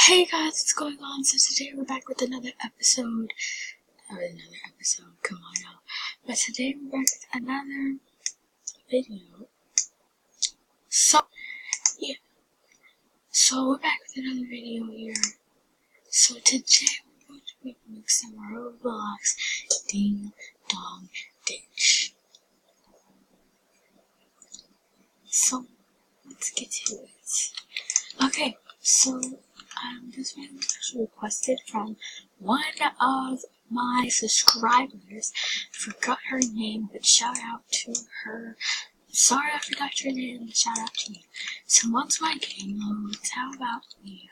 Hey guys, what's going on? So today we're back with another episode. Come on now. But today we're back with another video. So we're back with another video here. So today we're going to be doing some Roblox Ding Dong Ditch. So let's get to it. Okay, so this video was actually requested from one of my subscribers. Forgot her name, but shout out to her. Sorry I forgot your name, but shout out to you. So once my game loads, how about we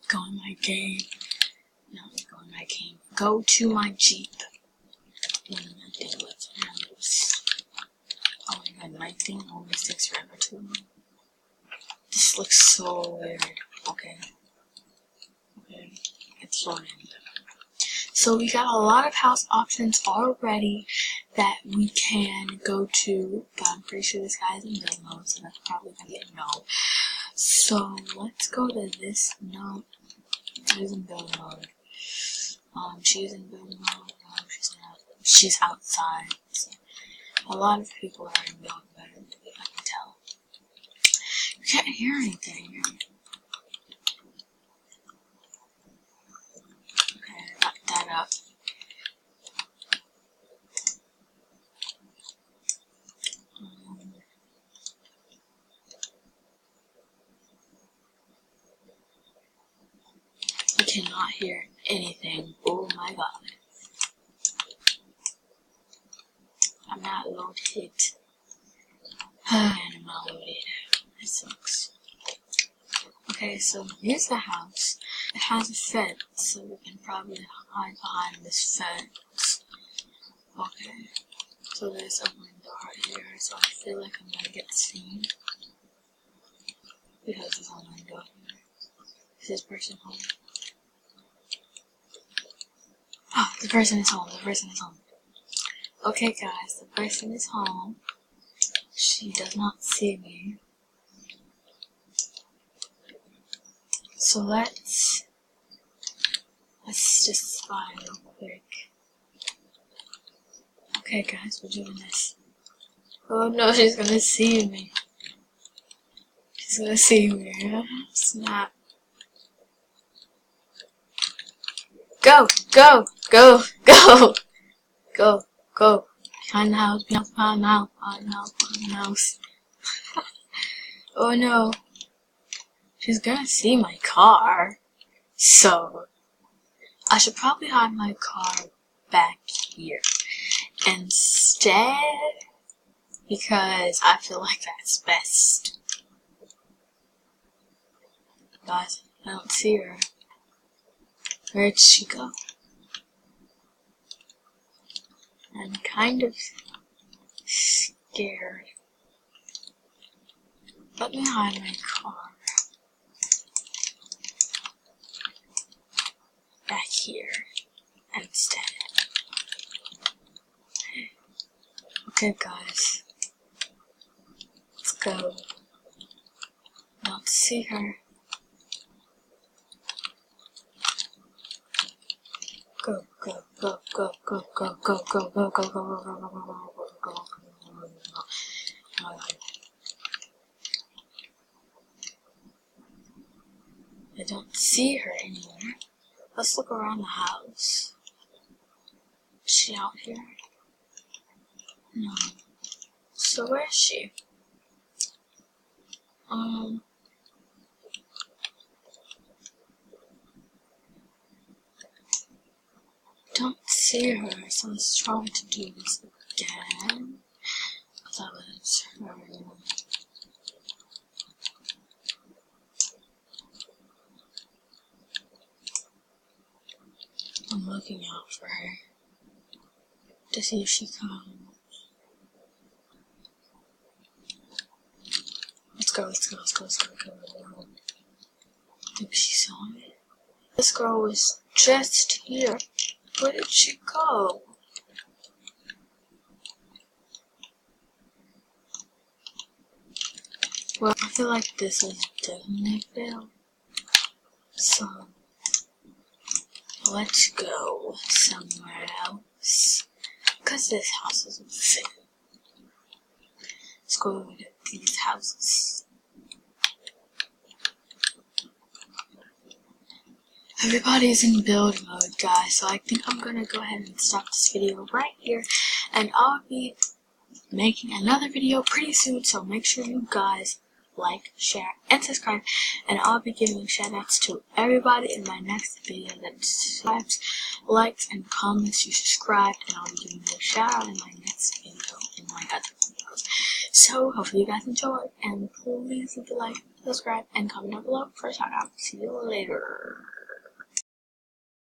go in my game. No, go in my game. Go to my Jeep. Oh my god, my thing always takes forever to. This looks so weird. Okay. It's loading. So we got a lot of house options already that we can go to, but I'm pretty sure this guy's in build mode, so that's probably gonna get no. So let's go to this. No, she's in build mode. She's in build mode. No, she's not. She's outside. So a lot of people are in build mode, I can tell. You can't hear anything. Okay, I got that up. I cannot hear anything. Oh my god. I'm not loaded. And I'm not loaded. That sucks. Okay, so here's the house. It has a fence, so we can probably hide behind this fence. Okay. So there's a window right here, so I feel like I'm gonna get seen. Because there's a window here. Is this person home? Oh, the person is home. Okay guys, the person is home. She does not see me. So let's just spy real quick. Okay guys, we're doing this. Oh no, she's gonna see me. She's gonna see me. Snap. Go! Behind the house. Oh no. She's gonna see my car. So I should probably hide my car back here instead, because I feel like that's best. Guys, I don't see her. Where'd she go? I'm kind of scared. Let me hide my car back here instead. Okay guys, let's go. Don't see her. Go. I don't see her anywhere. Let's look around the house. Is she out here? No. So where is she? Don't see her, so let's try to do this again. That was her. I'm looking out for her to see if she comes. Let's go. Maybe she saw me. This girl was just here. Where did she go? Well, I feel like this is definitely a fail. So let's go somewhere else. Cause this house is a fail. Let's go over to these houses. Everybody's in build mode, guys, so I think I'm gonna go ahead and stop this video right here, and I'll be making another video pretty soon, so make sure you guys like, share, and subscribe, and I'll be giving shout outs to everybody in my next video that subscribes, likes, and comments. You subscribe, and I'll be giving you a shout out in my next video, in my other videos. So hopefully you guys enjoy, and please leave a like, subscribe, and comment down below for a shout out. See you later.